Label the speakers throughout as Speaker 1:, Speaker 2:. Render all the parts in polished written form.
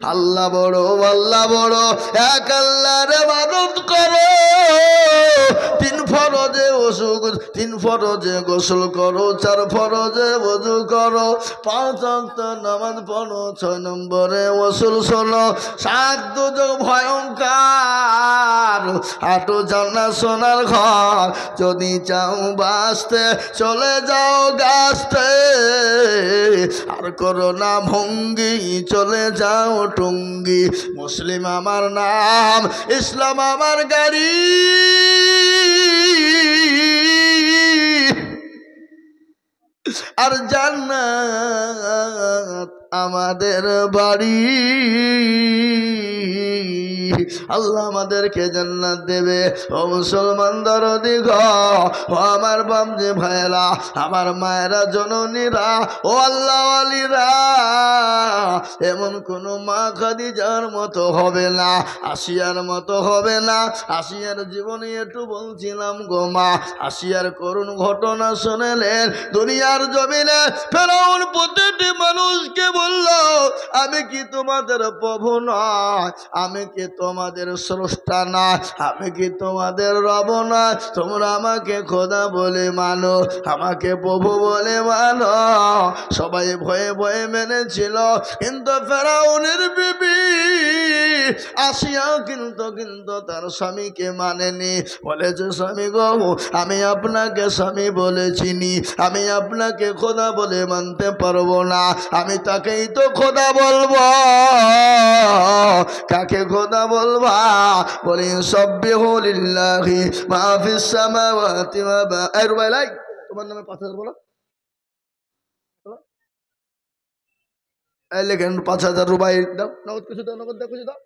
Speaker 1: আল্লাহ বড়, আল্লাহ বড়, এক আল্লাহর ইবাদত করো। তিন ফরজে তিন ফরজে গোসল করো, চার ফরজে ওযু করো, 5 ওয়াক্ত নামাজ পড়ো, 6 নম্বরে ওসুল শোনো, 7 দুজক ভয়ঙ্কর, 8 জান্নাত সোনার ঘর। যদি চাও বাঁচতে চলে যাও গাছতে, আর করো না ভঙ্গি চলে যাও টুঙ্গি। মুসলিম আমার নাম, ইসলাম আমার গাড়ি, আর জান্নাত আমাদের বাড়ি। আল্লাহ আমাদেরকে জান্নাত দেবে। ও মুসলমান দরদি গো, ও আমার বামজি ভাইরা, আমার মায়েরা, জননীরা, ও আল্লাহ ওয়ালিরা, এমন কোন মা খাদিজার মতো হবে না, আসিয়ার মতো হবে না। আসিয়ার জীবনে একটু বলছিলাম গো মা, আসিয়ার করুণ ঘটনা শুনলেন। দুনিয়ার জমিনে ফেরাউন প্রতিটি মানুষকে বলল, আমি কি তোমাদের প্রভু নয়? আমি কি তোমাদের স্রষ্টা না? আমি কি তোমাদের রব না? তোমরা আমাকে খোদা বলে মানো, আমাকে প্রভু বলে মানো। সবাই ভয়ে ভয়ে মেনেছিল, কিন্তু ফেরাউনের বিবি আসিয়া কিন্তু তার স্বামীকে মানেনি। বলেছে, স্বামী গো, আমি আপনাকে স্বামী বলেছিনি, আমি আপনাকে খোদা বলে মানতে পারবো না, আমি তাকেই তো খোদা বলবো। কাকে খোদা বলবা? বলি সাব্বিহু লিল্লাহি মা ফিস সামাওয়াতি ওয়া মা। এই রুবাই লাই, তোমার নামে 5000 বলো, এই লেখেন 5000 রুবাই দাও, নগদ কিছু দাও, নগদ দাও, কিছু দাও।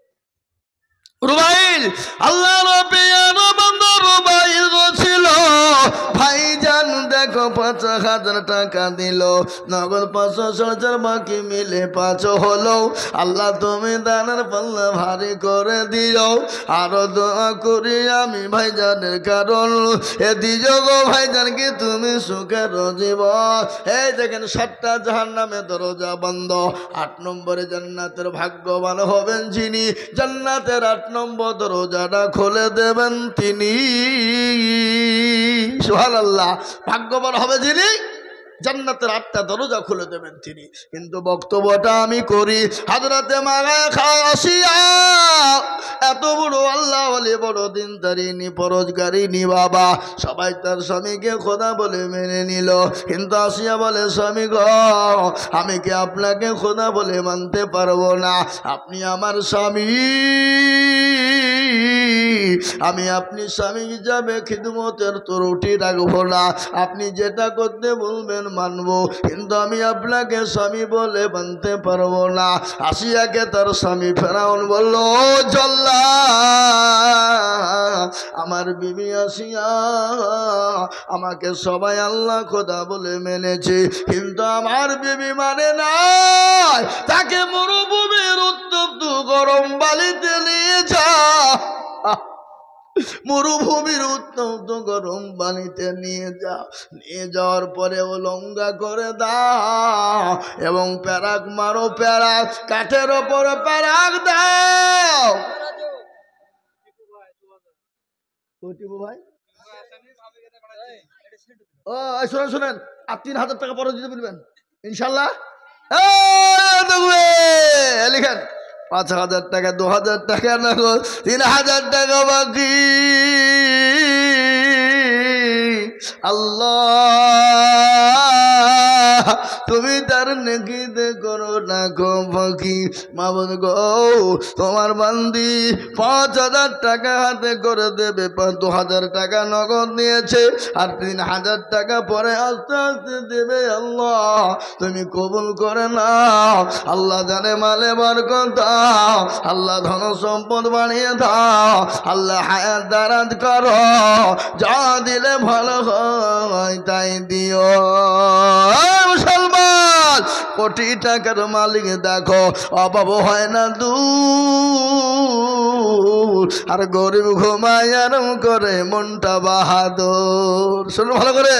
Speaker 1: রুবাইল, আল্লাহ রবিয়ার বান্দা রুবাইল ছিল ভাইজান, দেখো 5000 টাকা দিল, নগদ 500 বাকি মিলে 5 হলো। আল্লাহ তুমি দানের পাল্লা ভারী করে দিও। আরো দোয়া করি আমি ভাইজানের, কারণ এ দিও গো ভাইজানকে তুমি সুখের জীবন। এই দেখেন 7টা জাহান্নামে দরজা বন্ধ, 8 নম্বরে জান্নাতের ভাগ্যবান হবেন যিনি, জান্নাতের 8 নম্বর দরজাটা খুলে দেবেন তিনি। সুবহানাল্লাহ, ভাগ্যবান হবে যিনি, জান্নাতের 8টা দরজা খুলে দেবেন তিনি। কিন্তু বক্তব্যটা আমি করি, হযরতে মাগায় খাওয়াসিয়া এত বড় আল্লাহ ওয়ালি, বড় দিনদারিনী, পরজগারিনী বাবা, সবাই তার স্বামীকে খোদা বলে মেনে নিল। কিন্তু আসিয়া বলে, স্বামী গো, আমি কি আপনাকে খোদা বলে মানতে পারবো না? আপনি আমার স্বামী, আমি আপনি স্বামী হিসাবে খিদমতের ত্রুটি রাখবো না, আপনি যেটা করতে বলবেন মানবো, কিন্তু আমি আপনাকে স্বামী বলে মানতে পারবো না। আসিয়াকে তার স্বামী ফেরাউন বলল, ও জল্লা, আমার বিবি আসিয়া, আমাকে সবাই আল্লাহ খোদা বলে মেনেছে, কিন্তু আমার বিবি মানে নাই, তাকে মরুভূমির উত্তপ্ত গরম বালিতে নিয়ে যা, মরুভূমির উত্তপ্ত গরম পানিতে নিয়ে যাও, নিয়ে যাওয়ার পরে উলঙ্গা করে দাও এবং প্যারাক মারো, প্যারাক কাঠের ওপরে প্যারাক দাও। ভাই ও শোনেন শোনেন, আর 3000 টাকা পরে দিতে বলবেন ইনশাল্লাহ। লিখেন 5000 টাকা, 2000 টাকা নগদ, 3000 টাকা বাকি। আল্লাহ তুমি তার নেকিতে করো না গো বাকি। মাবুদ গো, তোমার বান্দি 5000 টাকা হাতে করে দেবে, 2000 টাকা নগদ নিয়েছে, আর 3000 টাকা পরে আস্তে আস্তে দেবে। আল্লাহ তুমি কবুল করে নাও। আল্লাহ জানে মালে বরকত দাও, আল্লাহ ধন সম্পদ বাড়িয়ে দাও, আল্লাহ হায়াত দারাজ করো, যা দিলে ভালো হয় তাই দিও। মুসলমান, কোটি টাকার মালিক দেখো, অভাব হয় না দূর, আর গরিব ঘুমায় আরাম করে মনটা বাহাদুর। শুনুন ভালো করে,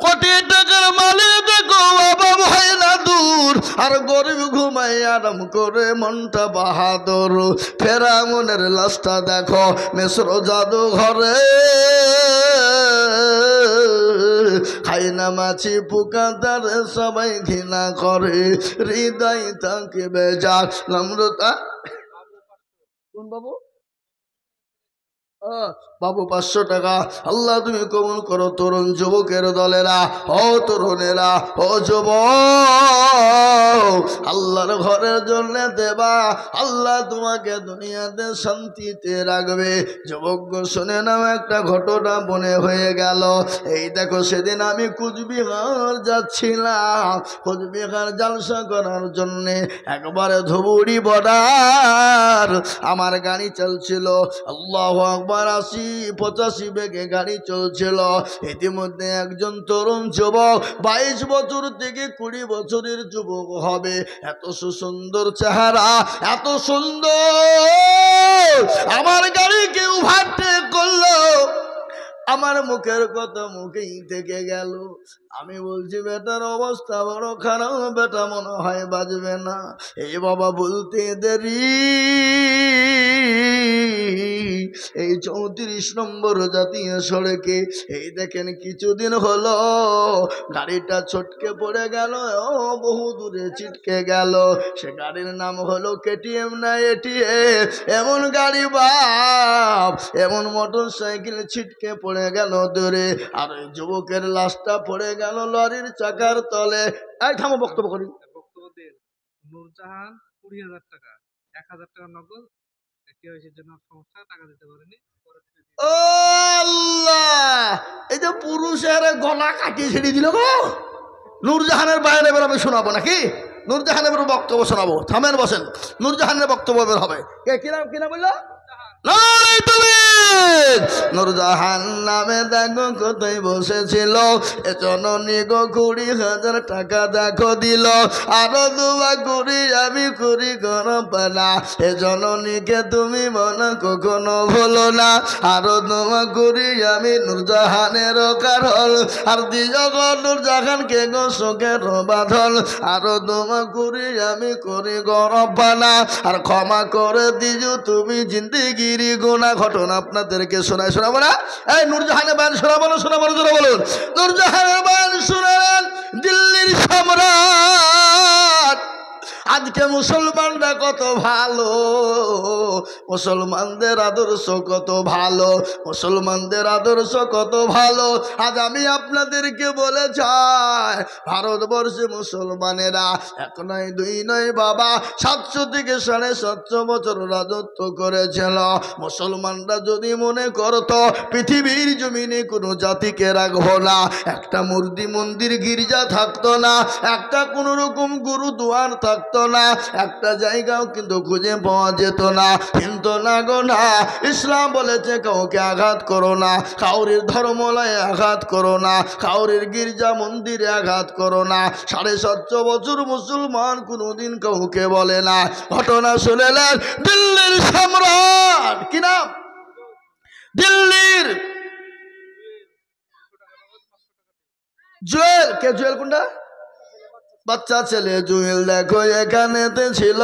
Speaker 1: কোটি টাকার মালিক দেখো বাবা মহিলা দূর, আর গরিব ঘুমাই আরাম করে মনটা বাহাদুর। ফেরাউনের লাশটা দেখো মিশর জাদু ঘরে, খাই না মাছি পোকা তারে সবাই ঘৃণা করে, হৃদয় তাকে বেজার নম্রতা। কোন বাবু? বাবু 500 টাকা। আল্লাহ তুমি কবুল করো তরুণ যুবকের দলেরা, ও তরুণেরা, ও যুবক, আল্লাহর ঘরের জন্য দেবা, আল্লাহ তোমাকে দুনিয়াতে শান্তিতে রাখবে। যুবক শুনে নাও, একটা ঘটনা মনে হয়ে গেল। এই দেখো সেদিন আমি কুচবিহার যাচ্ছিলাম, কুচবিহার জালসা করার জন্যে, একবারে ধুবুড়ি বর্ডার আমার গাড়ি চলছিল। আল্লাহু আকবার, 80-85 বেগে গাড়ি চলছিল। ইতিমধ্যে একজন তরুণ যুবক, 22 বছর থেকে 20 বছরের যুবক হবে, এত সুন্দর চেহারা, এত সুন্দর, আমার গাড়িকে ওভারটেক করলো। আমার মুখের কথা মুখেই থেকে গেল। আমি বলছি বেটার অবস্থা বড় খারাপ, বেটা মনে হয় বাজবে না। এই বাবা বলতে দেরি, এই 34 নম্বর জাতীয় সড়কে এই দেখেন কিছুদিন হলো গাড়িটা ছটকে পড়ে গেল, ও বহু দূরে ছিটকে গেল। সে গাড়ির নাম হলো কেটিএম না এটিএম। এমন গাড়ি বাপ, এমন মোটর সাইকেল ছিটকে পড়ে গেল দূরে, আর ওই যুবকের লাশটা পড়ে গেল লরির চাকার তলে। এই থামো, বক্তব্য করি।
Speaker 2: নূরজাহান 20,000 টাকা, 1,000 টাকা নগদ, কেওয়াইসির জন্য সমস্যা, টাকা দিতে পারেনি।
Speaker 1: ও আল্লাহ, এই যে পুরুষের গলা কাটিয়ে ছেড়ে দিল গো। নূরজাহানের বাইরে এবার আমি শোনাবো নাকি? নূরজাহানের বক্তব্য শোনাবো। থামেন, বসেন, নূরজাহানের বক্তব্য বের হবে। কিনা বললো? নূরজাহান নামে দেখো কোথায় বসেছিল, এজননী গো 20,000 টাকা দেখো দিল, আরো দুয়া করি আমি করি গরপানা, এজননীকে তুমি মনে কখনো ভুলো না, আরো দোয়া করি আমি নূরজাহানের কারণ, আর দিও গো নূরজাহানকে গো শোকের বাঁধন, আরো দোয়া করি আমি করি গরপানা, আর ক্ষমা করে দিও তুমি জিন্দেগির গুনাহ। ঘটনা আপনাদেরকে শোনাবো না? এই নূরজাহানের বয়ান শোনাবো না? শোনাবো না জোরে বলুন। নূরজাহানের বয়ান শুনেন দিল্লির সম্রাট। আজকে মুসলমানরা কত ভালো, মুসলমানদের আদর্শ কত ভালো, মুসলমানদের আদর্শ কত ভালো। আজ আমি আপনাদেরকে বলে যাই, ভারতবর্ষে মুসলমানেরা 1 নয় 2 নয় বাবা 700 থেকে 750 বছর রাজত্ব করেছিল। মুসলমানরা যদি মনে করতো পৃথিবীর জমিনে কোনো জাতিকে রাখবো না, একটা মূর্তি মন্দির গির্জা থাকতো না, একটা কোনো রকম গুরুদুয়ার থাকতো না, একটা জায়গাও কিন্তু খুঁজে পাওয়া যেত না। কিন্তু না গো না, ইসলাম বলেছে কাউকে আঘাত করো না, কাউরির ধর্মলয়ে আঘাত করো না, কাউরির গির্জা মন্দিরে আঘাত করো না। 750 বছর মুসলমান কোনোদিন কাউকে বলে না। ঘটনা শুনেলেন দিল্লির সম্রাট, কি নাম? দিল্লির জুয়েল। কে জুয়েল? কোনটা? বাচ্চা ছেলে জুয়েল। দেখো এখানেতে ছিল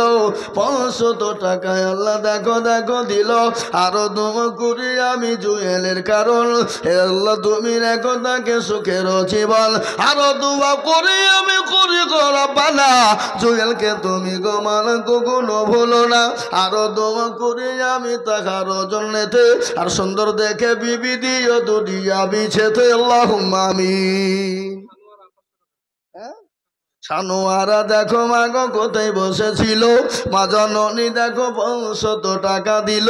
Speaker 1: 500 টাকায় আল্লাহ দেখো দেখো দিল, আরো দোয়া করি আমি জুয়েলের কারণ, আল্লাহ তুমি রেখো তাকে সুখের জীবন, আরো দোয়া করি আমি করি রব্বানা, জুয়েলকে তুমি গোমান কখনো ভুলো না, আরো দোয়া করি আমি তাকার জন্যতে, আর সুন্দর দেখে বিবি দিও দুনিয়া বিছেতে, আল্লাহুম্মা আমিন। সানোয়ারা দেখো মাগো কোথায় বসেছিল, মা জননী দেখো 500 টাকা দিল,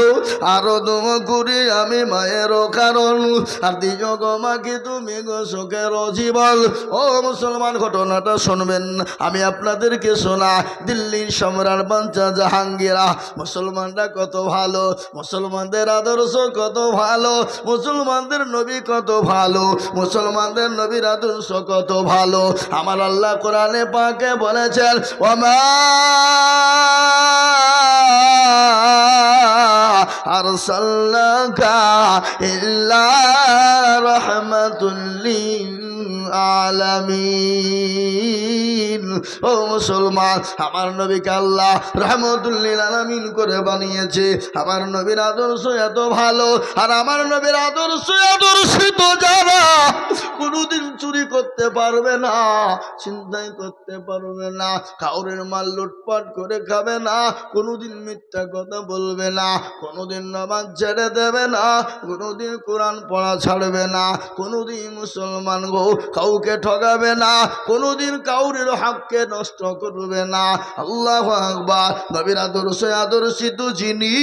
Speaker 1: আরো দোয়া করি আমি মায়ের কারণ, আর দিও গো মাকে তুমি গো সুখের জীবন। ও মুসলমান, ঘটনাটা শুনবেন, আমি আপনাদেরকে শোনা। দিল্লির সম্রাট বাদশা জাহাঙ্গীরা, মুসলমানরা কত ভালো, মুসলমানদের আদর্শ কত ভালো, মুসলমানদের নবী কত ভালো, মুসলমানদের নবীর আদর্শ কত ভালো। আমার আল্লাহ কোরআনে পাকে বলেছেন ওমা আরসালনাকা ইল্লা রাহমাতুল লিল আলামিন। ও মুসলমান, আমার নবীকে আল্লাহ রাহমাতুল লিল আলামিন করে বানিয়েছে। আমার নবীর আদর্শ এত ভালো, আর আমার নবীর আদর্শ আদর্শিত যারা কোনোদিন চুরি করতে পারবে না, চিন্তাই করতে পারবে না, কাউরের মাল লুটপাট করে খাবে না, কোনোদিন মিথ্যা কথা বলবে না, কোনোদিন নামাজ ছেড়ে দেবে না, কোনোদিন কোরআন পড়া ছাড়বে না, কোনোদিন মুসলমান গো কাউকে ঠকাবে না, কোনোদিন কাউরের হককে নষ্ট করবে না। আল্লাহু আকবার। নবীর আদর্শ আদর্শিত যিনি,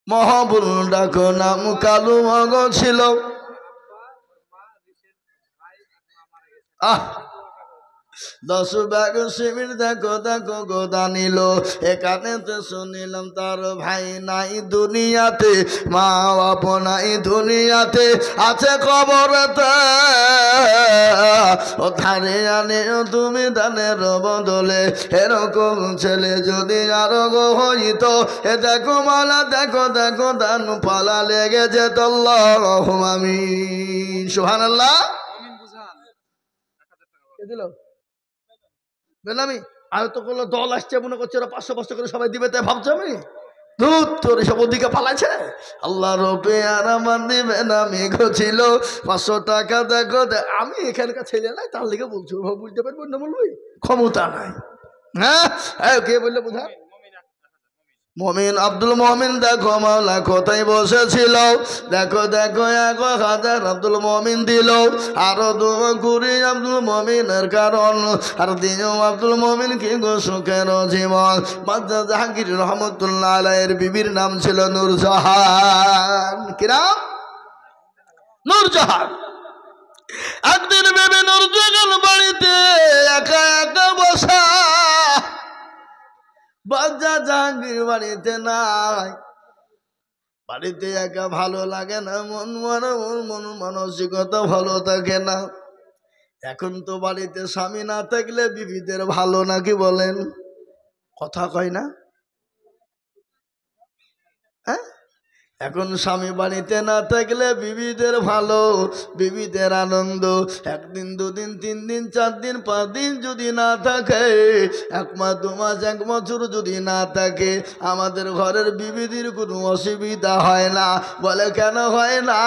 Speaker 1: মহাবুল ডাকো নাম কালু মগ ছিল। আহ 10 ব্যাগ শিবির দেখো দেখো গোদা নিল, এখানেতে শুনিলাম তার ভাই নাই দুনিয়াতে, মা বাপ নাই দুনিয়াতে, আছে কবরেতে। ও ধারে আনে তুমি দানের বদলে, এরকম ছেলে যদি আরো গো হইতো। এ দেখো মালা দেখো দেখো দান পালা লেগে যেত। আল্লাহুম্মা আমিন। সুবহানাল্লাহ। কে দিল বেনামি? আমি তো করলো দল আসছে, মনে করছে ওরা 500 করে সবাই দিবে, তাই ভাবছো আমি দুধ তোর সব ওদিকে পালাইছে। আল্লাহ রবে আর আমার দিবে না মেঘ ছিল 500 টাকা দেখো। আমি এখানকার ছেলে নাই, তার লিগে বলছো, বুঝতে পারবেন না, বলবি ক্ষমতা নাই। হ্যাঁ কে বললে বুঝা? মমিন আব্দুল মমিন দেখো মাওলা কোথায় বসেছিল, দেখো দেখো 1000 আব্দুল মমিন দিল, আরো 2 কুড়ি আব্দুল মমিনের কারণ, আর দিও আব্দুল মমিন কি গো সুখের জীবন। বাদশা জাহাঙ্গীর রহমতুল্লাহ আলাইহির বিবির নাম ছিল নূরজাহান। কি নাম? নূরজাহান। একদিন বিবি নূরজাহান বাড়িতে একা একা বসা, বাদশা জাহাঙ্গীর বাড়িতে নাই। বাড়িতে একা ভালো লাগে না, মন মানসিকতা ভালো থাকে না। এখন তো বাড়িতে স্বামী না থাকলে বিবিদের ভালো নাকি বলেন? কথা কয় না? হ্যাঁ, এখন স্বামী বাড়িতে না থাকলে বিবিদের ভালো, বিবিদের আনন্দ। 1 দিন 2 দিন 3 দিন 4 দিন 5 দিন যদি না থাকে, 1 মাস 2 মাস 1 বছর যদি না থাকে, আমাদের ঘরের বিবিদের কোনো অসুবিধা হয় না। বলে কেন হয় না?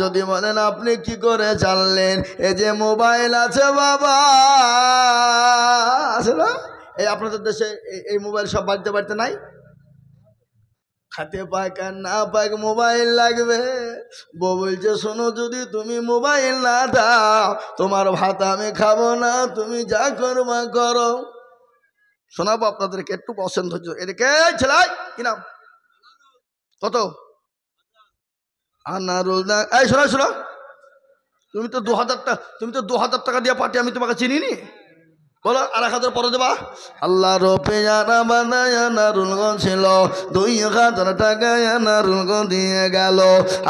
Speaker 1: যদি বলেন আপনি কি করে জানলেন? এই যে মোবাইল আছে বাবা, আছে না? এই আপনাদের দেশে এই মোবাইল সব বাড়িতে বাড়িতে নাই? খাতে পাক আর না পাক মোবাইল লাগবে। বউ বলছে শোনো, যদি তুমি মোবাইল না দাও তোমার ভাত আমি খাবো না, তুমি যা করবা করো। শোনাবো আপনাদেরকে, একটু বসেন ধৈর্য। এদিকে ছেলাই, কি নাম? কত? আনারুল না। এই শোনো শোনো, তুমি তো 2000 টাকা দিয়ে পার্টি, আমি তোমাকে চিনি নি। বলো আর 1000 পরে দেবা। আল্লাহ রূপে যারা বানায় আনারুল ছিল, 2000 টাকা আনারুল দিয়ে গেল,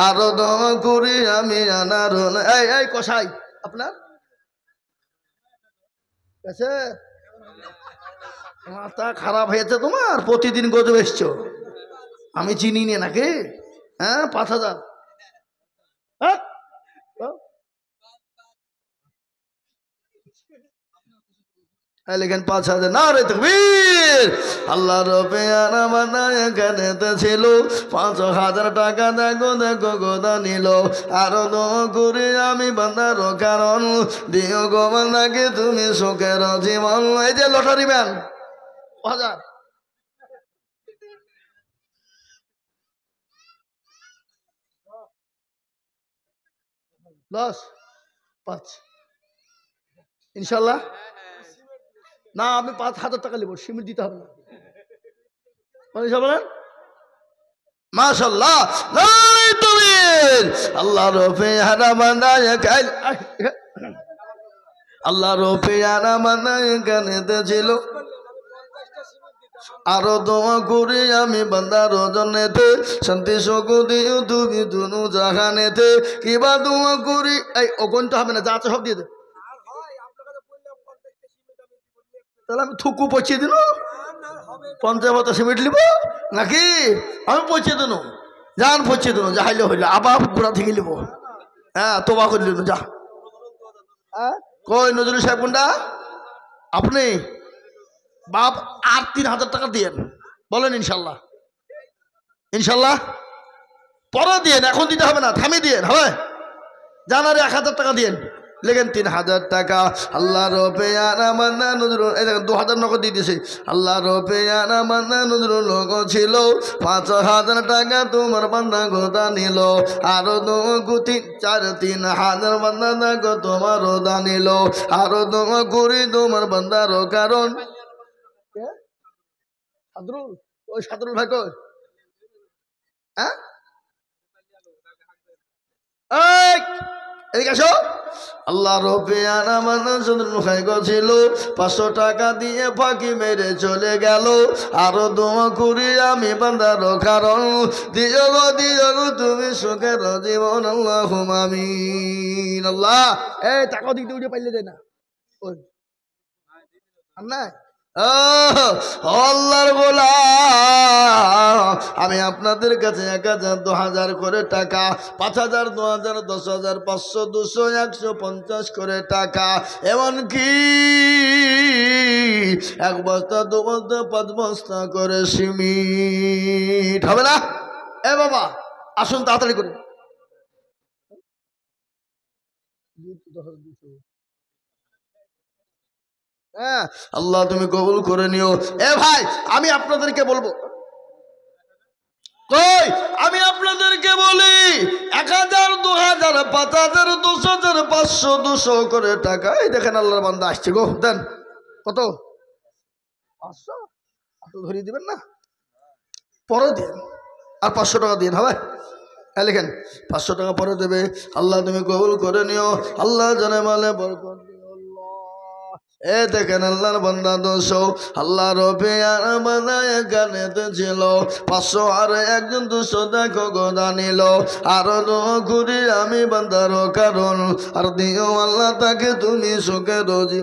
Speaker 1: আরো 10 করি আমি আনারুল। এই কসাই আপনার কাছে মাথা খারাপ হয়েছে তোমার? প্রতিদিন গজব এসছো, আমি চিনি নি নাকি? হ্যাঁ 5000। হ্যাঁ লেখেন 5000। না রে তকবীর। আল্লাহ রবে এখানে ছিল 5000 টাকা দেখো দেখো গোদা নিল, আরো 2 করে আমি বান্দার কারণ, দিও গো বান্দাকে তুমি সুখের জীবন। এই যে লটারি ম্যান 1000 10 5 ইনশাল্লাহ। না আমি 5000 টাকা নেবো, সিমেন্ট দিতে হবে না। বলেন মাশাআল্লাহ। আল্লাহ রফে হারা বান্দায় কাল, আল্লাহ রফে হারা বান্দায় কানেতে ছিল, আরো 2 করে আমি বান্দার জন্যতে, শান্তি সুখ দিও তুমি দুনু জাহানেতে। কিবা 2 করি, এই অগণিত হবে না, যা আছে সব দিয়ে দে। তাহলে আমি থুকু পচিয়ে দিল 50 সিমেন্ট নিব নাকি? আমি পচিয়ে দিল যান পড়ছে তো যা হাইলে হইলো আবার ঘোরা থেকে নিব হ্যাঁ তোবা করে নিল যা কই নজরুল সাহেব কোনটা আপনি বাপ আর 3,000 টাকা দিয়েন বলেন ইনশাল্লাহ ইনশাল্লাহ পরে দিয়েন এখন দিতে হবে না থামিয়ে দিয়েন হবে জানারে 1,000 টাকা দিয়েন লেখেন 3,000 টাকা আল্লাহ রবে আনা নজরুল এই দেখেন 2,000 নগদ দিয়ে দিয়েছে আল্লাহ রবে আনা নজরুল লোক ছিল 5,000 টাকা তোমার বান্দা গোদা নিল আরো 3,000 বান্দা গো তোমার রোদা নিল আরো 2 তোমার বান্দারও কারণ সাদরুল ওই সাদরুল ভাই কই হ্যাঁ এদিকে আসো আল্লাহ রবে আনা ছিল 500 টাকা দিয়ে ফাঁকি মেরে চলে গেল আরো দোয়া করি আমি বান্দার কারণ দিও গো তুমি সুখের জীবন আল্লাহুম্মা আমিন আল্লাহ এই টাকা দিতে উঠে পাইলে দেয় না ওই আর নাই আল্লাহর গোলাম আমি আপনাদের কাছে 1,000 2,000 করে টাকা 5,000 2,000 10,000 500 200 150 করে টাকা এমনকি 1 বস্তা 2 বস্তা 5 বস্তা করে সিমেন্ট হবে না এ বাবা আসুন তাড়াতাড়ি করে হ্যাঁ আল্লাহ তুমি কবুল করে নিও এ ভাই আমি আপনাদেরকে বলবো কই আমি আপনাদেরকে বলি 1,000 2,000 5,000 10,000 500 200 করে টাকা এই দেখেন আল্লাহর বান্দা আসছে গো দেন কত 500 আপনি ধরিয়ে দিবেন না পরে দিন আর 500 টাকা দিন হবে হ্যাঁ লিখেন 500 টাকা পরে দেবে আল্লাহ তুমি কবুল করে নিও আল্লাহ জানে মালে বরকত এ দেখেন আল্লাহর বান্দা 200 আল্লাহ রবে আর বানায় গানেতে ছিল 500 আর একজন 200 দেখো গোদা নিল আরো দোয়া করি আমি বান্দার কারণ আর দিও আল্লাহ তাকে তুমি সুখে রোজি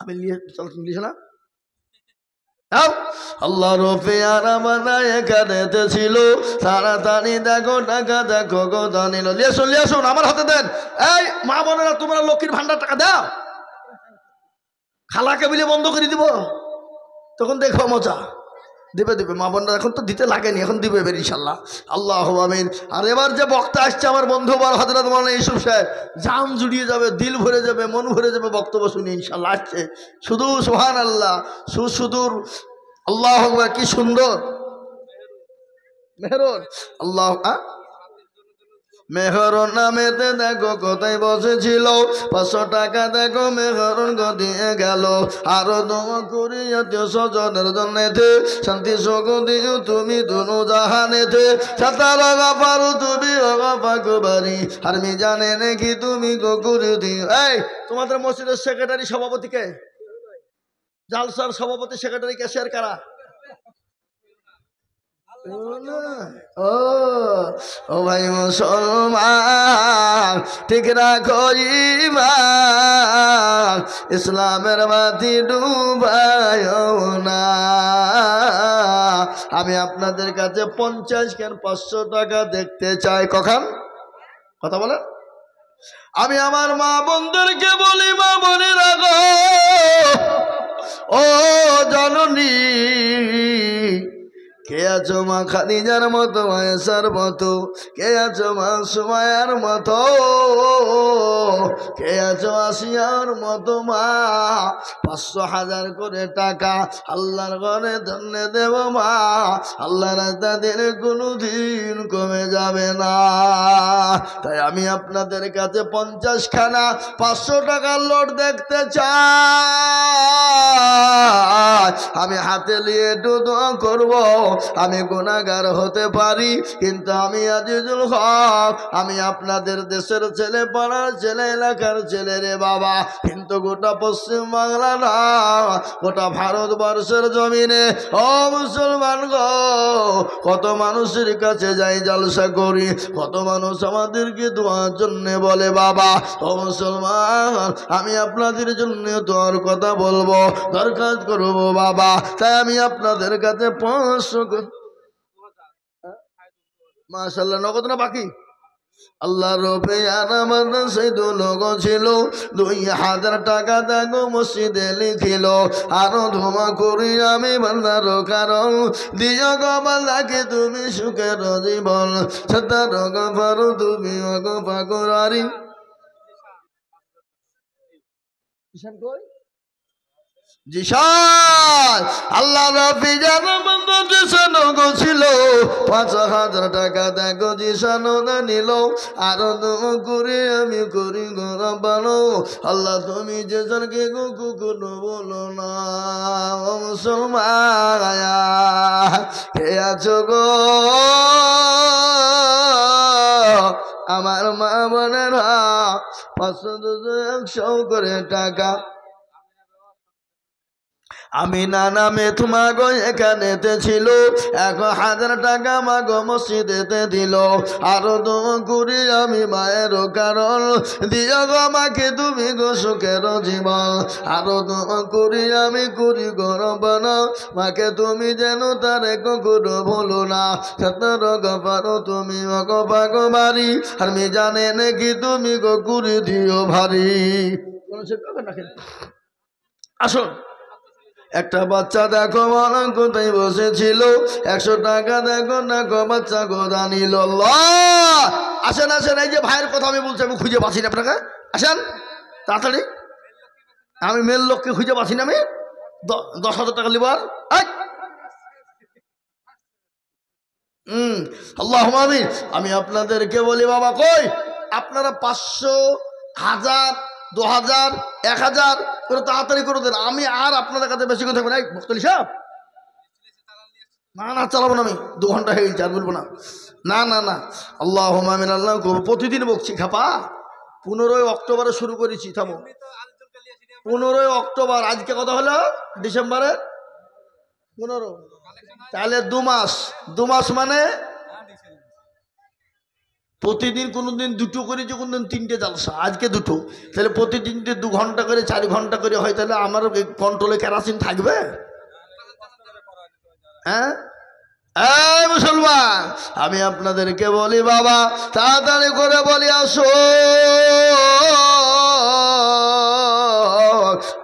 Speaker 1: আমি লিখে না আল্লাহ রফে আর বানায় গানেতে ছিল তাড়াতাড়ি দেখো টাকা দেখো গোদা নিল লিয়াসুন আমার হাতে দেন এই মা বোনেরা তোমরা লক্ষ্মীর ভান্ডার টাকা দাও খালাকে মিলে বন্ধ করে দিব তখন দেখো মজা দিবে মা বোনরা এখন তো দিতে লাগেনি এখন দিবে এবার ইনশাল্লাহ আল্লাহু আমিন আর এবার যে বক্তা আসছে আমার বন্ধু বড় হযরত মাওলানা ইউসুফ সাহেব জান জুড়িয়ে যাবে দিল ভরে যাবে মন ভরে যাবে বক্তব্য শুনে ইনশাল্লাহ আসছে শুধু সুবহানাল্লাহ সুদূর আল্লাহু আকবার কি সুন্দর মেহরুন আল্লাহ মেহরুন নামেতে দেখো কোথায় বসেছিল 500 টাকা দেখো মেহরুন দিয়ে গেল আরো দোয়া করি আত্মীয় স্বজনের জন্যে শান্তি সুখ দিও তুমি দুনু জাহানেতে সাতার গাফারু তুমি অগাফাকুবারি আর মি জানে নাকি তুমি গকুরি দিও এই তোমাদের মসজিদের সেক্রেটারি সভাপতি কে জালসার সভাপতি সেক্রেটারি ক্যাশিয়ার কারা ও ভাই মুসলমান ঠিক রাখো ঈমান ইসলামের বাতি ডুবায়ো না আমি আপনাদের কাছে 50 কেন 500 টাকা দেখতে চাই কখন কথা বলেন আমি আমার মা বোনদেরকে বলি মা বোনেরা গো ও জননী কে আছো মা খাদিজার মতো আয়েশার মতো কে আছো মা সুমায়ার মতো কে আছো আসিয়ার মতো মা 500,000 করে টাকা আল্লাহর ঘরে ধন্য দেব মা আল্লাহ রাস্তা দিলে কোনোদিন কমে যাবে না তাই আমি আপনাদের কাছে 50 খানা 500 টাকার লোট দেখতে চাই আমি হাতে নিয়ে একটু দোয়া করবো আমি গুনাহগার হতে পারি কিন্তু আমি আজিজুল হক আমি আপনাদের দেশের ছেলে পাড়ার ছেলে এলাকার ছেলে রে বাবা, কিন্তু গোটা পশ্চিম বাংলা না, গোটা ভারতবর্ষের জমিনে ও মুসলমান গো, কত মানুষের কাছে যাই জলসা করি, কত মানুষ আমাদেরকে দোয়ার জন্য বলে বাবা। ও মুসলমান, আমি আপনাদের জন্য দোয়ার কথা বলবো, দরখাস্ত করবো বাবা। তাই আমি আপনাদের কাছে 500 মাশাআল্লাহ নগদ না বাকি? আল্লাহ রবে আমার সেই দু লোক ছিল, 2000 টাকা দেখো মসজিদে লিখিল, আরো ধোমা করি আমি বান্দার কারণ, দিও গো বান্দাকে তুমি সুখের জীবন, সত্তর গফারু তুমি অগো পাকুরারি। জিশান আল্লাহ রবি জানাবন্ধ জিশানো ছিল, 5000 টাকা দেখো জিশানো নিল, আরো তুমি করি আমি করি গরবানো। আল্লাহ তুমি জিশানকে কোনো বলো না। ও মুসলমান কে আছো গো আমার মা বোনেরা, 500 200 100 করে টাকা আমি নানা মেথু মাগো এখানেতে ছিল, 1000 টাকা মাগো মসজিদেতে দিল, আরো দোয়া করি আমি মায়ের কারণ, দিও গো মাকে তুমি গো সুখের জীবন, আরো দোয়া করি আমি করি গরবান, মাকে তুমি যেন তারে কখনো ভুলো না, সত্তর গফারো তুমি গো পাগো বাড়ি, আর আমি জানে নাকি তুমি গো কুড়ি দিও ভারী। আসুন একটা বাচ্চা দেখো মনে কোথায় বসেছিল, 100 টাকা দেখো দেখো বাচ্চা গোদা নিল। আসেন আসেন, এই যে ভাইয়ের কথা আমি বলছি, আমি খুঁজে পাচ্ছি না আপনাকে, আসেন তাড়াতাড়ি, আমি মেল লোককে খুঁজে পাচ্ছি না, আমি 10,000 টাকা লিবার। আল্লাহ আমিন। আমি আপনাদেরকে বলি বাবা, কই আপনারা 500 1000 2000 1000 করে তাড়াতাড়ি করে দেন, আমি আর আপনাদের কাছে বেশি কথা বলি। বক্তলি সাহেব না না চালাবো না, আমি 2 ঘন্টা হয়ে গেছে, আর বলবো না, না না না। আল্লাহ আমিন। আল্লাহ প্রতিদিন বকছি খাপা, 15 অক্টোবরে শুরু করেছি, থামো 15 অক্টোবর, আজকে কথা হলো ডিসেম্বরের 15, তাহলে 2 মাস মানে প্রতিদিন কোনোদিন 2টো করেছি, কোনোদিন 3টে জালসা, আজকে 2টো, তাহলে প্রতিদিন 2 ঘন্টা করে 4 ঘন্টা করে হয়, তাহলে আমার কন্ট্রোলে কেরাসিন থাকবে? হ্যাঁ এই মুসলমান, আমি আপনাদেরকে বলি বাবা, তাড়াতাড়ি করে বলি আসো,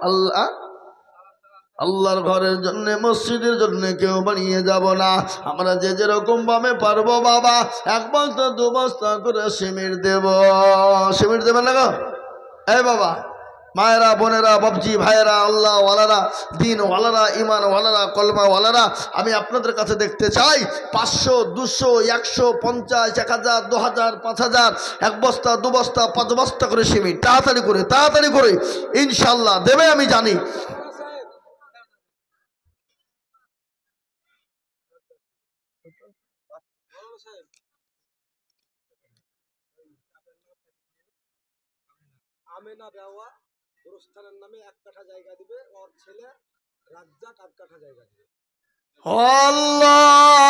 Speaker 1: আল্লাহ আল্লাহর ঘরের জন্য মসজিদের জন্য কেউ বানিয়ে যাব না, আমরা যে যেরকম ভাবে পারবো বাবা 1 বস্তা 2 বস্তা করে সিমেন্ট দেব। সিমেন্ট দেবেন না গো এই বাবা, মায়েরা বোনেরা বাবজি ভাইয়েরা, আল্লাহ ওয়ালারা দিন ওয়ালারা ইমান ওয়ালারা কলমা ওয়ালারা, আমি আপনাদের কাছে দেখতে চাই 500 200 150 1000 2000 5000 1 বস্তা 2 বস্তা 5 বস্তা করে সিমেন্ট তাড়াতাড়ি করে ইনশাল্লাহ দেবে, আমি জানি।
Speaker 3: আমেনা বেওয়া গোরস্থানের নামে 1 কাঠা জায়গা দিবে, ওর ছেলে রাজ্জাক 8 কাঠা জায়গা দিবে।
Speaker 1: আল্লাহ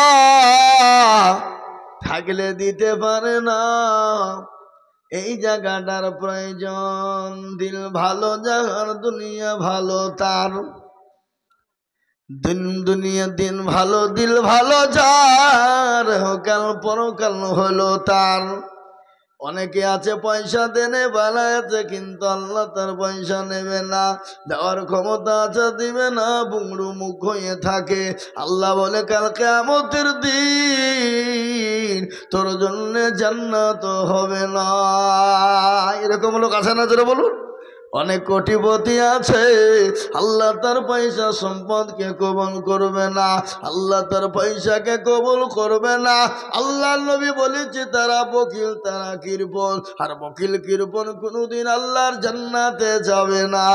Speaker 1: থাকলে দিতে পারে না, এই জায়গাটার প্রয়োজন, দিল ভালো যার দুনিয়া ভালো তার, দুনিয়া দিন ভালো দিল ভালো যার, কাল পরকাল হলো তার। অনেকে আছে পয়সা দেনে বেলা আছে, কিন্তু আল্লাহ তার পয়সা নেবে না, দেওয়ার ক্ষমতা আছে দিবে না, বুংড়ু মুখ হয়ে থাকে। আল্লাহ বলে কাল কিয়ামতের দিন তোর জন্য জান্নাত হবে না। এরকম লোক আছে না, জোরে বলুন। অনেক কোটিপতি আছে, আল্লাহ তার পয়সা সম্পদকে কবুল করবে না, আল্লাহ তার পয়সাকে কবুল করবে না। আল্লাহ নবী বলেছে তারা বকিল, তারা কৃপণ, আর বকিল কৃপণ কোনোদিন আল্লাহর জান্নাতে যাবে না।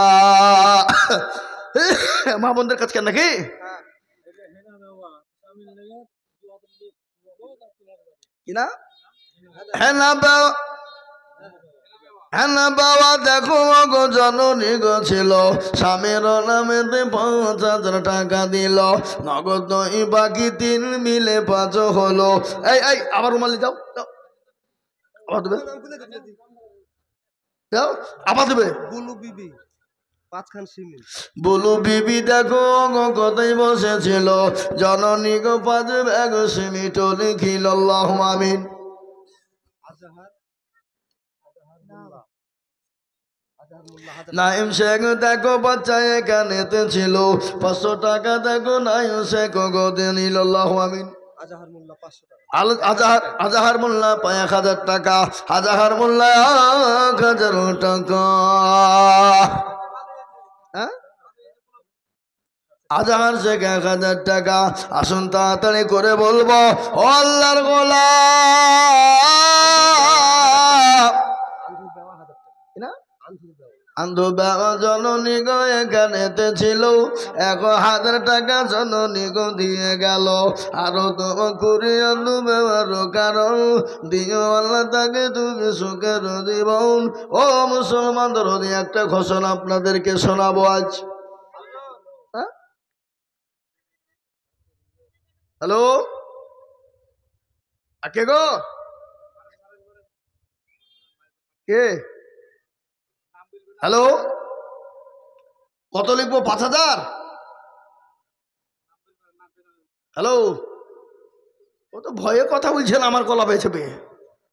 Speaker 1: মা বোনদের কাছে কেন নাকি কিনা হ্যাঁ না হ্যাঁ না বাবা দেখো গো জননী গো ছিল স্বামীর নামেতে 5,000 টাকা দিল নগদ নয় বাকি 3 মিলে 5 হলো। এই এই আবার রুমালি যাও যাও, আবার দেবে যাও, আবার দেবে।
Speaker 3: বুলু বিবি 5 খান সিমেন্ট।
Speaker 1: বলু বিবি দেখো গো কোথায় বসেছিল জননী গো 5 ব্যাগ সিমিট লিখিল আল্লাহুম্মা আমিন।
Speaker 3: আজাহার
Speaker 1: নাইম শেখ দেখো বাচ্চা এখানেতে ছিল 500 টাকা দেখো নাইম শেখ গদে নিল আল্লাহুম্মা আমিন।
Speaker 3: আজাহার মোল্লা 500 টাকা।
Speaker 1: আজাহার মোল্লা 1,000 টাকা, আজাহার মোল্লা 1,000 টাকা। হ্যাঁ আজাহার শেখ 1,000 টাকা। আসুন তাড়াতাড়ি করে বলবো ও আল্লাহর গোলাম
Speaker 3: আন্ধুর দেওয়া 1000 টাকা।
Speaker 1: না
Speaker 3: আন্ধুর দেওয়া
Speaker 1: আন্ধু বাবা জননী গো এখানেতে ছিল 1,000 টাকা জননী গো দিয়ে গেল। আরো তো করি আন্ধু বাবার কারণ দিও আল্লাহ তাকে তুমি সুখের জীবন। ও মুসলমান ধরুন একটা ঘোষণা আপনাদেরকে শোনাবো আজ। হ্যাঁ হ্যালো কে গো কে হ্যালো কত লিখবো 5,000? হ্যালো ও তো ভয়ে কথা বলছেন আমার গলা বেছে পেয়ে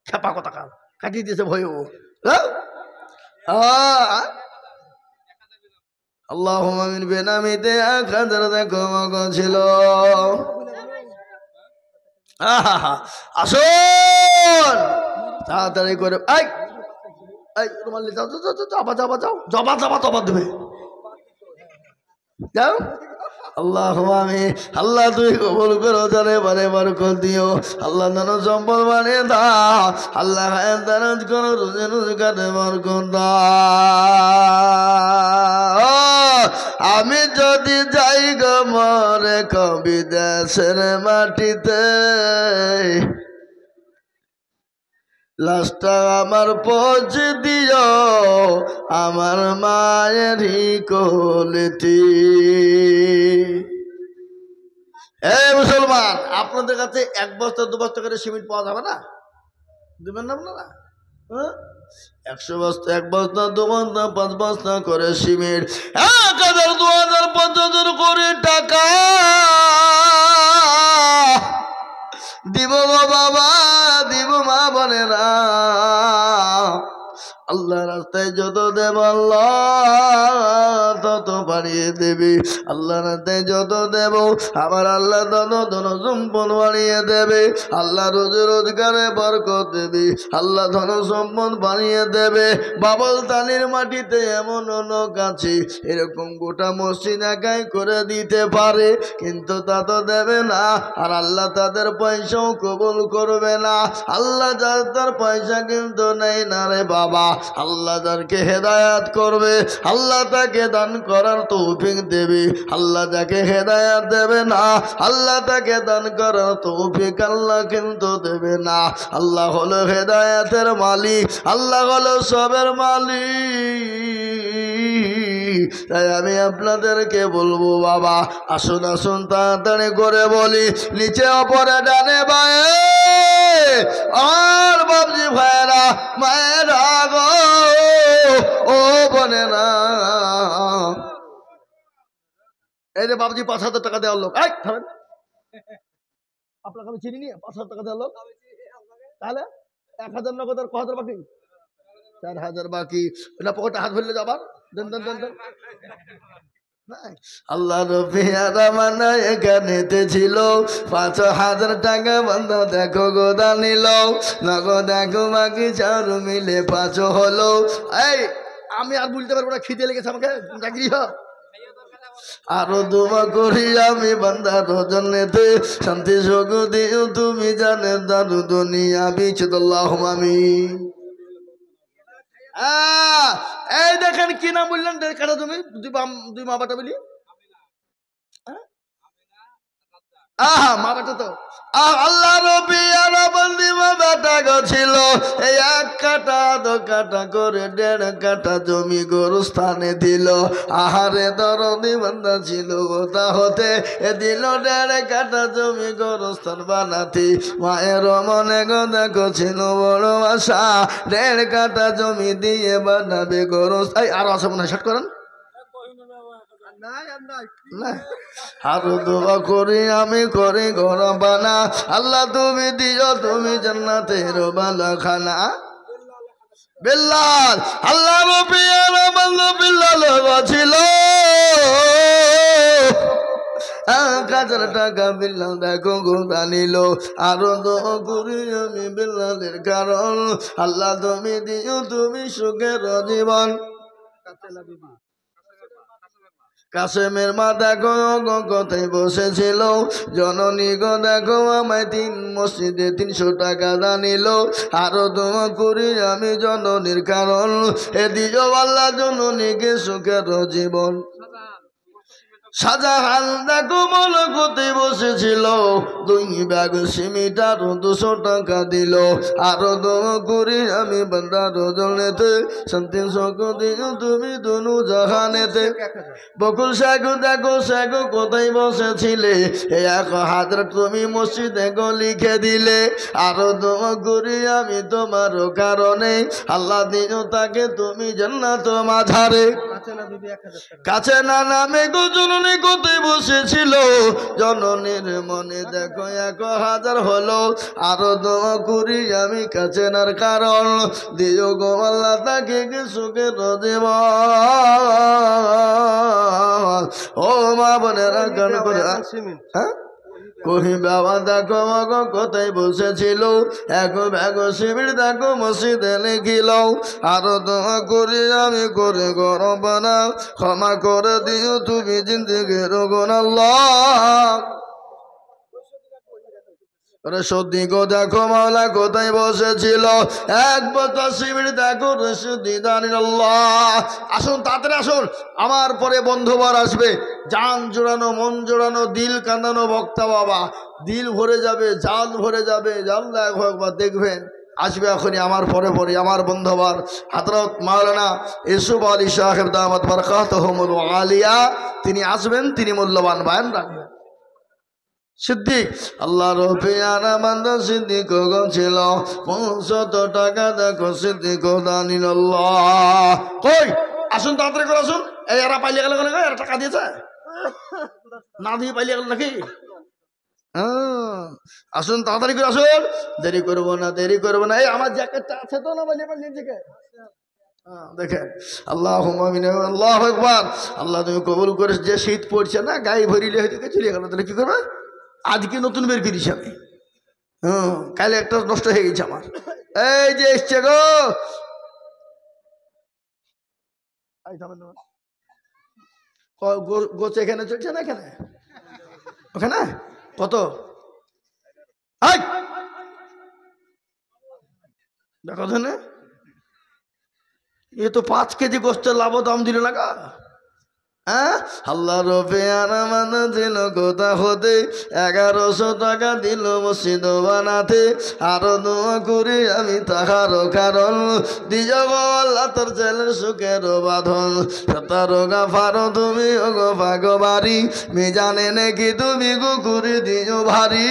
Speaker 1: খেপা কথা কাটিয়ে দিয়েছে ভয়ে ও। আল্লাহ আমিন বেনামিতে 1,000 দেখো মগ ছিল। আসুন তাড়াতাড়ি করে এই এই রুমাল নিয়ে যাও যাও যাও যাবা যাবা যাও জবা জবা তবা দেবে যাও। আল্লাহ আমি আল্লাহ তুই কবুল করো জানে বারে বরকত দিও আল্লাহ ধন সম্পদ বানিয়ে দাও আল্লাহ হায়াত দারাজ করো রোজে রোজগারে বরকত দাও। আমি যদি যাই গো মরে কবি দেশের মাটিতে লাশটা আমার পৌঁছে দিও আমার মায়েরই কোলেতে। এই মুসলমান আপনাদের কাছে 1 বস্তা 2 বস্তা করে সিমেন্ট পাওয়া যাবে না? দেবেন না আপনারা? 100 বস্তা 1 বস্তা 2 বস্তা 5 বস্তা করে সিমেন্ট 1,000 2,000 5,000 করে টাকা দিব গো বাবা দিব মা বোনেরা। আল্লাহ রাস্তায় যত দেব আল্লাহ তত বাড়িয়ে দেবে। আল্লাহ রাস্তায় যত দেব আমার আল্লাহ তত ধন সম্পদ বাড়িয়ে দেবে। আল্লাহ রোজ রোজগারে বরকত দেবে। আল্লাহ ধন সম্পদ বাড়িয়ে দেবে। বাবল তালির মাটিতে এমন লোক আছে এরকম গোটা মসজিদ একাই করে দিতে পারে কিন্তু তা তো দেবে না আর আল্লাহ তাদের পয়সাও কবুল করবে না। আল্লাহ যার পয়সা কিন্তু নেই না রে বাবা। আল্লাহ যাকে হেদায়াত করবে আল্লাহ তাকে দান করার তৌফিক দেবে। আল্লাহ যাকে হেদায়াত দেবে না আল্লাহ তাকে দান করার তৌফিক আল্লাহ কিন্তু দেবে না। আল্লাহ হলো হেদায়াতের মালিক, আল্লাহ হলো সবের মালিক। তাই আমি আপনাদেরকে বলবো বাবা আসুন আসুন তাড়াতাড়ি করে বলি নিচে অপরে ডানে বায়ে আর বাবজি ভাইরা মায়েরা গো ও বোনেরা। এই যে বাবজি 5,000 টাকা দেওয়ার লোক এই থামেন আপনাকে আমি চিনি নি 5,000 টাকা দেওয়ার লোক তাহলে 1,000 নগদ আর 1,000 বাকি 4,000 বাকি ওটা পকেটে হাত ফেললে যাবার দেন দেন দেন দেন। আল্লাহ রবিয়ারা মানা এখানেতে ছিল 5,000 টাকা বন্ধ দেখো গোদা নিল নগদ দেখো বাকি 4 মিলে 5 হলো। এই আমি আর বলতে পারবো না খিদে লেগেছে আমাকে চাকরি হোক আরো দোয়া করি আমি বান্দার জন্যতে শান্তি সুখ দিও তুমি জানে দারু দুনিয়া বিচুল্লাহুম্মা আমিন। এই দেখেন কি নাম বললেন কাটা তুমি দুই মা বাটা বলি আহা মা বেটা তো আল্লাহ রবি আর বন্দি মা বেটা গছিল এই 1 কাঠা 2 কাঠা করে 1.5 কাঠা জমি গোরস্থানে দিল। আহারে দরদি বান্দা ছিল গোতা হতে এ দিল 1.5 কাঠা জমি গোরস্থান বানাতে। মায়ের মনে গো দেখো ছিল বড় আশা 1.5 কাঠা জমি দিয়ে বানাবে গোরস্থান। আর আছে মনে শট করেন না আরো দোয়া করি আমি করি ঘর বানা আল্লাহ তুমি দিও তুমি জান্নাতের বালা খানা। বিল্লাল আল্লাহ রবি আর বন্ধু বিল্লাল ছিল 1000 টাকা বিল্লাল দেখো গোদা নিল। আরো দোয়া করি আমি বিল্লালের কারণ আল্লাহ তুমি দিও তুমি সুখের জীবন। কাসেমের মা দেখো কোথায় বসেছিল জননী গো দেখো আমায় 3 মসজিদে 300 টাকা দানিল। আরো দোয়া করি আমি জননীর কারণ এ দিও আল্লাহ জননীকে সুখের জীবন। শাহজাহান দেখো মনে কোথায় বসেছিল 2 ব্যাগ সিমেন্ট আর 200 টাকা দিল। আরো দোয়া করি আমি বান্দার জনেতে শান্তি সুখ দিও তুমি দুনু জাহানেতে। বকুল সাগু দেখো সাগু কোথায় বসেছিলে 1000 তুমি মসজিদে গো লিখে দিলে। আরো দোয়া করি আমি তোমার কারণে আল্লাহ দিও তাকে তুমি জান্নাত মাঝারে। কাছে না নামে গো জননী কোথায় বসেছিল জননীর মনে দেখো 1000 হলো। আরো দোয়া করি আমি কাছে নার কারণ দিও গো আল্লাহ তাকে সুখের জীবন। ও মা বোনেরা গান করে হ্যাঁ কহি বাবা দেখো মগো কোথায় বসেছিল 1 ব্যাগ সিমেন্ট দেখো মসজিদে লিখিল। আরো দোয়া করি আমি করে গরম বানা ক্ষমা করে দিও তুমি জিন্দেগির গুণ আল্লাহ। রশদি গো দেখো মাওলা কোথায় বসেছিল 1 বোতল সিমেন্ট দেখো রশদি দানিল্লাহ। আসুন তাড়াতাড়ি আসুন আমার পরে বন্ধুবার আসবে জান জোড়ানো মন জোড়ানো দিল কাঁদানো বক্তা বাবা দিল ভরে যাবে জান ভরে যাবে জানলা একবার দেখবেন আসবে এখনই আমার পরে পরে আমার বন্ধুবার হযরত মাওলানা ইউসুফ আলী সাহেব দামাত বরকাতুহুমুল আলিয়া তিনি আসবেন তিনি মূল্যবান বয়ান রাখবেন। সিদ্দিক আল্লাহ রফিয়ানা বান্দা সিদ্দিক গো ছিল 500 টাকা দেখো সিদ্দিক দানিল আল্লাহ। কই আসুন তাড়াতাড়ি করে আসুন এই এরা পাইলে গেল কেন এরা টাকা দিয়েছে না দিয়ে পাইলে গেল নাকি আসুন তাড়াতাড়ি করে আসুন দেরি করবো না এই আমার জ্যাকেটটা আছে তো না পাইলে পাইলে থেকে দেখেন আল্লাহ আল্লাহ আকবার। আল্লাহ তুমি কবুল করে যে শীত পড়ছে না গায়ে ভরিলে হয়তো চলে গেল তাহলে কি করবে আজকে নতুন বের করিস আমি কালে একটা নষ্ট হয়ে গেছে আমার এই যে এসছে গো গোছ এখানে চলছে না এখানে ওখানে কত দেখো ধনে এ তো 5 কেজি গোস্তের লাভ দাম দিল না গা। আল্লাহ রফিয়ানা বান্দা দিল কোথা হতে 1100 টাকা দিল মসজিদ বানাতে। আরো দোয়া করি আমি তাহার কারণ দিও গো আল্লাহ তোর ছেলের সুখের বাঁধন। তারো গাফারো তুমি গো ভাগবাড়ি মিজানে নাকি তুমি গো করে দিও ভারী।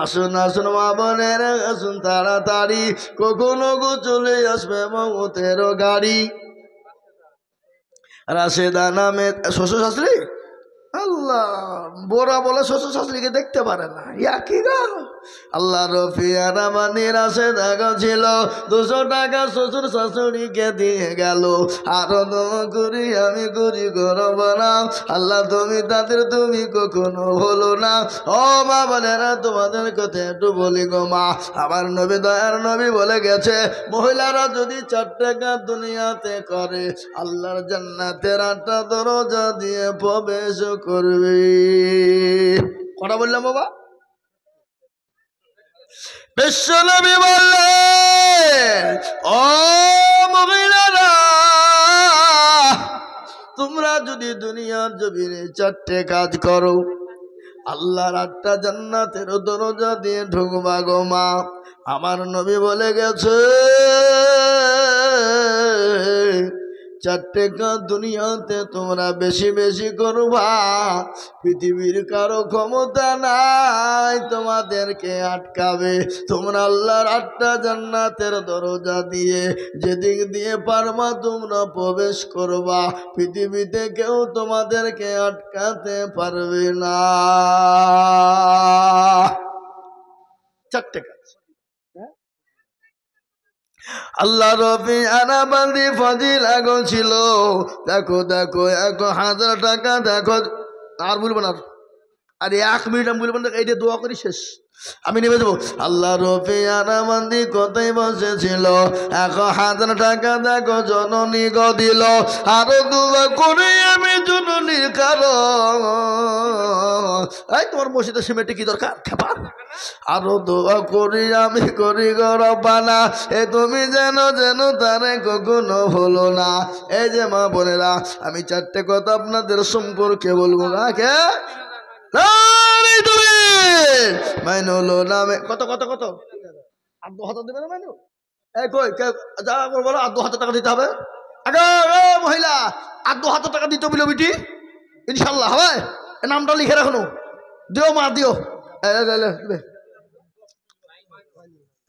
Speaker 1: আসুন আসুন মা বোনেরা আসুন তাড়াতাড়ি কখনো গো চলে আসবে মমতের গাড়ি। রাশেদা নামে শ্বশুর শাশুড়ি আল্লাহ বোরা বলে শ্বশুর শাশুড়িকে দেখতে পারে না কি গো আল্লাহ রফিয়ানা বানি রাশেদা গো ছিল 200 টাকা শ্বশুর শাশুড়িকে দিয়ে গেল। আরো দোয়া করি আমি করি গরব না আল্লাহ তুমি তাদের তুমি কখনো হলো না। ও মা বোনেরা তোমাদের কথা একটু বলি গো মা আমার নবী দয়ার নবী বলে গেছে মহিলারা যদি 4 টাকা দুনিয়াতে করে আল্লাহর জান্নাতের 8টা দরজা দিয়ে প্রবেশ করবে। কথা বললাম বাবা বিশ্ব নবী বললেন ও মহিলারা তোমরা যদি দুনিয়ার জমিনে 4টে কাজ করো, আল্লাহর 8টা জান্নাতের দরজা দিয়ে ঢুকবা গো মা। আমার নবী বলে গেছে 4টে কাজ দুনিয়াতে তোমরা বেশি বেশি করবা, পৃথিবীর কারো ক্ষমতা নাই তোমাদেরকে আটকাবে। তোমরা আল্লাহর 8টা জান্নাতের দরজা দিয়ে যেদিক দিয়ে পারবা তোমরা প্রবেশ করবা, পৃথিবীতে কেউ তোমাদেরকে আটকাতে পারবে না। 4টে কাজ আল্লাহ রবি আনাবান্দি ফজিল আগো ছিল। দেখো দেখো 1000 টাকা দেখো, আর বলবো না, আর 1 মিনিট আমি বলবো না, এইটা দোয়া করি শেষ, আমি নেমে দেবো। আল্লাহ রবি আনাবান্দি কোথায় বসেছিল, 1000 টাকা দেখো জননী গো দিল। আরো দোয়া করি আমি জননীর কারণ, এই তোমার মসজিদে সিমেন্টে কি দরকার খেপা। আরো দোয়া করি আমি করি গো রব্বানা, এ তুমি যেন যেন তারে কখনো হলো না। এই যে মা বোনেরা, আমি 4টে কথা আপনাদের সম্পর্কে বলবো না, কে তুমি মাইনুল নামে কত কত কত 8,000 দেবে না মাইনু? এই কই যা বলো 8,000 টাকা দিতে হবে। আগে মহিলা 8,000 টাকা দিতে বলো বিটি, ইনশাল্লাহ হবে। নামটা লিখে রাখুন, দিও মা দিও।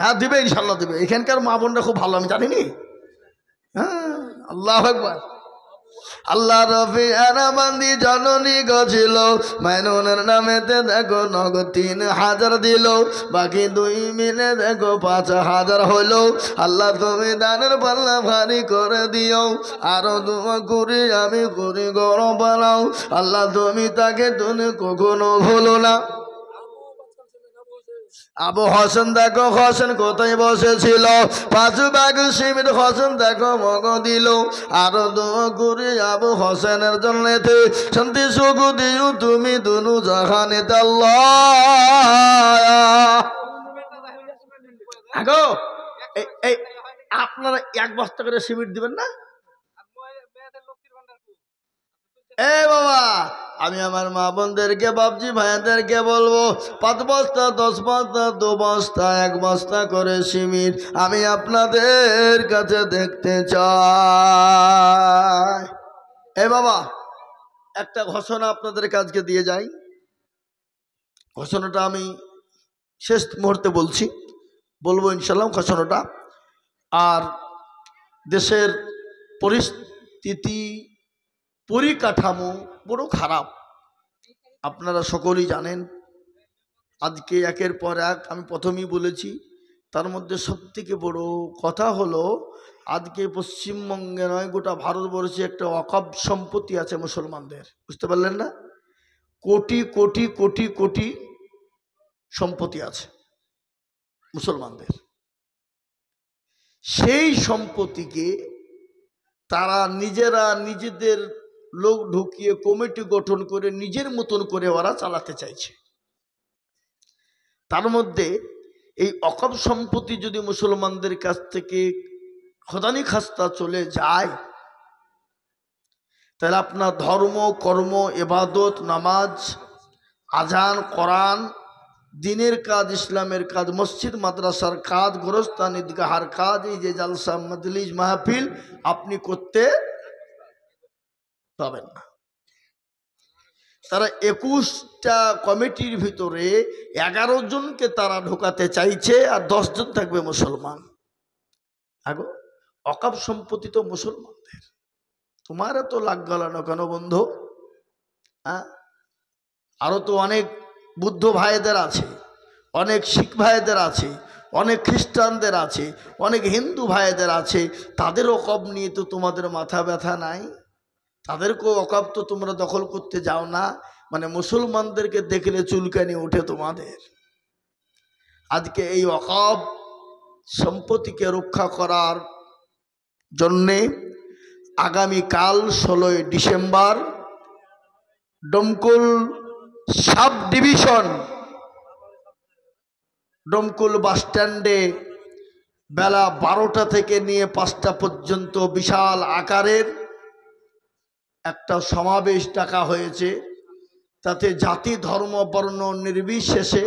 Speaker 1: হ্যাঁ দিবে, ইনশাল্লাহ দিবে। এখানকার মা বোনরা খুব ভালো, আমি জানিনি। হ্যাঁ আল্লাহু আকবার। আল্লাহ রবি আনাবান্দি জননী গছিল, মাইনুনের নামেতে দেখো নগদ 3,000 দিল, বাকি 2 মিলে দেখো 5,000 হলো। আল্লাহ তুমি দানের পাল্লা ভারী করে দিও। আরো দোয়া করি আমি করি গরম বানাও, আল্লাহ তুমি তাকে তুমি কখনো ভুলো না। আবু হোসেন দেখো হোসেন কোথায় বসেছিল, 5 ভাগ সিমেন্ট হোসেন দেখো মগ দিল। আরো দোয়া করি আবু হোসেনের জন্য শান্তি সুখ দিও তুমি দুনু জাহানেতে আল্লাহ। আগো এই আপনারা 1 বস্তা করে সিমেন্ট দিবেন না? এ বাবা, আমি আমার মা বোনদেরকে বাপজি ভাইয়াদেরকে বলবো 5 বস্তা 10 বস্তা 2 বস্তা 1 বস্তা করে সিমেন্ট আমি আপনাদের কাছে দেখতে চাই। এ বাবা, একটা ঘোষণা আপনাদের কাছে দিয়ে যাই। ঘোষণাটা আমি শেষ মুহূর্তে বলবো ইনশাল্লাহ ঘোষণাটা। আর দেশের পরিস্থিতি পরিকাঠামো বড় খারাপ, আপনারা সকলেই জানেন। আজকে একের পর এক আমি প্রথমেই বলেছি, তার মধ্যে সবথেকে বড় কথা হলো আজকে পশ্চিমবঙ্গে নয় গোটা ভারতবর্ষে একটা ওয়াকফ সম্পত্তি আছে মুসলমানদের, বুঝতে পারলেন না? কোটি কোটি কোটি কোটি সম্পত্তি আছে মুসলমানদের। সেই সম্পত্তিকে তারা নিজেরা নিজেদের লোক ঢুকিয়ে কমিটি গঠন করে নিজের মতন করে ওরা চালাতে চাইছে। তার মধ্যে এই ওয়াকফ সম্পত্তি যদি মুসলমানদের কাছ থেকে খোদানি খাস্তা চলে যায়, তাহলে আপনার ধর্ম কর্ম ইবাদত নামাজ আজান কোরআন দিনের কাজ ইসলামের কাজ মসজিদ মাদ্রাসার কাজ গোরস্থান ঈদগাহার কাজ এই যে জালসা মজলিস মাহফিল আপনি করতে পাবেন না। তারা 21টা কমিটির ভিতরে 11 জনকে তারা ঢোকাতে চাইছে, আর 10 জন থাকবে মুসলমান। আগো ওয়াকফ সম্পত্তি তো মুসলমানদের, তোমার তো লাগ গলানো কেন বন্ধু? হ্যাঁ, আরো তো অনেক বুদ্ধ ভাইদের আছে, অনেক শিখ ভাইদের আছে, অনেক খ্রিস্টানদের আছে, অনেক হিন্দু ভাইদের আছে। তাদের ওয়াকফ নিয়ে তো তোমাদের মাথা ব্যথা নাই? তাদেরকেও ওয়াকফ তো তোমরা দখল করতে যাও না, মানে মুসলমানদেরকে দেখলে চুলকানি ওঠে তোমাদের। আজকে এই ওয়াকফ সম্পত্তিকে রক্ষা করার জন্যে আগামীকাল 16ই December Domkal sub division Domkal bus স্ট্যান্ডে বেলা 12টা থেকে নিয়ে 5টা পর্যন্ত বিশাল আকারের একটা সমাবেশ ডাকা হয়েছে, তাতে জাতি ধর্ম বর্ণ নির্বিশেষে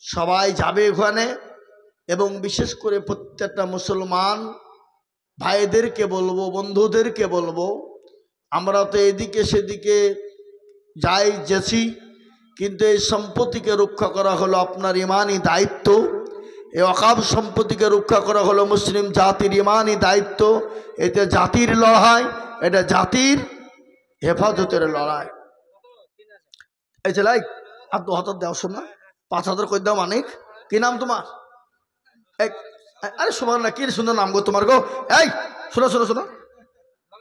Speaker 1: সবাই যাবে ওখানে। এবং বিশেষ করে প্রত্যেকটা মুসলমান ভাইদেরকে বলবো, বন্ধুদেরকে বলবো, আমরা তো এদিকে সেদিকে যাই যেছি, কিন্তু এই সম্পত্তিকে রক্ষা করা হলো আপনার ইমানি দায়িত্ব। এই ওয়াকফ সম্পত্তিকে রক্ষা করা হলো মুসলিম জাতির ইমানি দায়িত্ব। এতে জাতির লড়াই, এটা জাতির হেফাজতের লড়াই। এই ছেলাই আর 2000 দেওয়া শোন না, 5000 করে দাও। মানিক, কি নাম তোমার? আরে শোনো না, কি সুন্দর নাম গো তোমার গো। এই শোনো শোনো শোনো,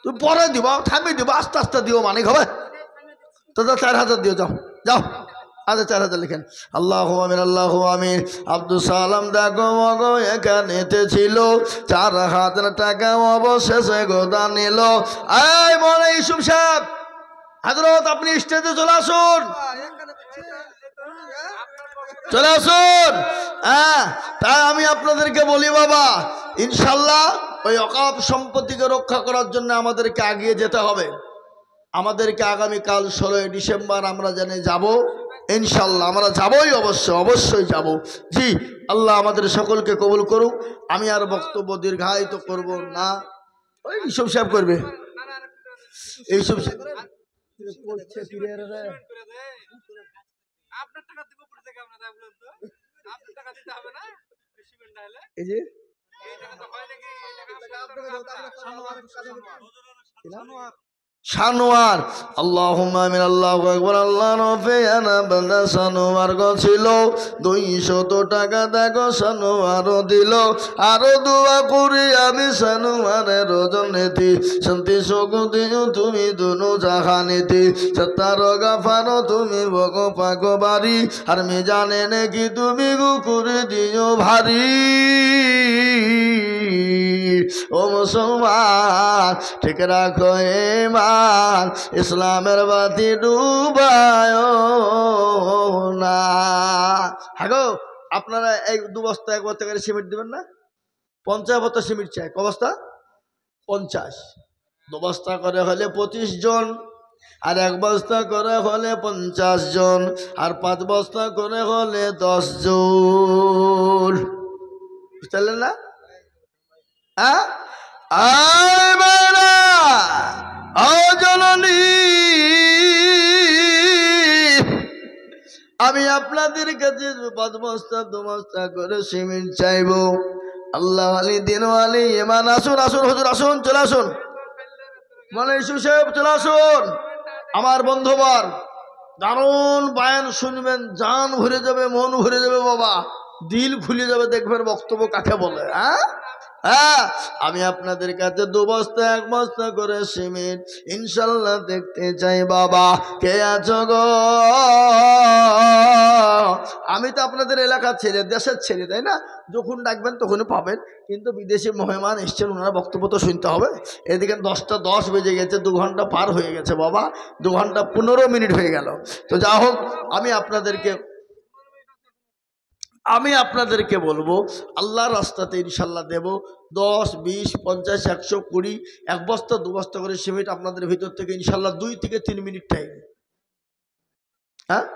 Speaker 1: তুমি পরে দিবা, থামিয়ে দিবা, আস্তে আস্তে দিও, মানিক হবে তো। 4000 দিও, যাও যাও। আচ্ছা 4000 লিখেন। আল্লাহু আমিন, আল্লাহু আমিন। আব্দুল সালাম দেখো মগো এখানেতে ছিল 4000 টাকা অবশেষে গোদা নিল। এই মনে ইসুফ সাহেব, হযরত আপনি স্টেজে চলে আসুন, চলে আসুন। হ্যাঁ, তাই আমি আপনাদেরকে বলি বাবা, ইনশাল্লাহ ওই ওয়াকফ সম্পত্তিকে রক্ষা করার জন্য আমাদেরকে এগিয়ে যেতে হবে। আমাদেরকে আগামীকাল 16 ডিসেম্বর আমরা জানি যাব, ইনশাল্লাহ আমরা যাবই, অবশ্যই যাব। জি, আল্লাহ আমাদের সকলকে কবুল করুক। আমি আর বক্তব্য দীর্ঘায়িত করব না, ওই ইসব সাহেব করবে। এইসব এই যে সানোয়ার, আল্লাহুম্মা আমিন, আল্লাহু আকবার। আল্লাহ রফেয়ানা বান্দা সানোয়ার গছিল 200 টাকা দেখো সানোয়ারও দিল। আরো দোয়া করি আমি সানোয়ারের রজনীতি, শান্তি সুখ দিও তুমি দুনু জাহানিতি, সত্তার গাফারো তুমি বগ পাক বাড়ি, আর মিজানে নাকি তুমি গো করে দিও ভারী। ও মুসলমান ঠিক রাখো ঈমান, ইসলামের বাতি ডুবায় না। হ্যাঁ গো, আপনারা এই 2 বস্তা 1 বস্তা করে সিমেন্ট দিবেন না? 50 বস্তা সিমেন্ট চাই। ক বস্তা? 50। 2 বস্তা করে হলে 25 জন, আর 1 বস্তা করে হলে 50 জন, আর 5 বস্তা করে হলে 10 জন। বুঝতে না? হ্যাঁ, আমি আপনাদের কাছে 5 বস্তা 2 বস্তা করে সিমেন্ট চাইবো। আল্লাহ আলী দিন আলী ইমান, আসুন আসুন হুজুর, আসুন, চলে আসুন। মানে ইসু সাহেব চলে আসুন। আমার বন্ধুবার দারুণ বায়ান শুনবেন, জান ভরে যাবে, মন ভরে যাবে বাবা, দিল খুলে যাবে, দেখবেন বক্তব্য কাকে বলে। হ্যাঁ হ্যাঁ, আমি আপনাদের কাছে 2 বস্তা 1 বস্তা করে সিমেন্ট ইনশাল্লাহ দেখতে চাই বাবা। কে আছো গো? আমি তো আপনাদের এলাকার ছেলে, দেশের ছেলে, তাই না? যখন ডাকবেন তখনই পাবেন, কিন্তু বিদেশি মেহমান এসছেন, ওনারা বক্তব্য তো শুনতে হবে। এদিকে 10টা 10 বেজে গেছে, 2 ঘন্টা পার হয়ে গেছে বাবা, 2 ঘন্টা 15 মিনিট হয়ে গেল। তো যা হোক, আমি আপনাদেরকে বলবো, আল্লাহর রাস্তাতে ইনশাল্লাহ দেব 10, 20, 50, 100, 20, 1 বস্তা 2 বস্তা করে সিমেন্ট আপনাদের ভিতর থেকে ইনশাল্লাহ 2 থেকে 3 মিনিট টাইম। হ্যাঁ,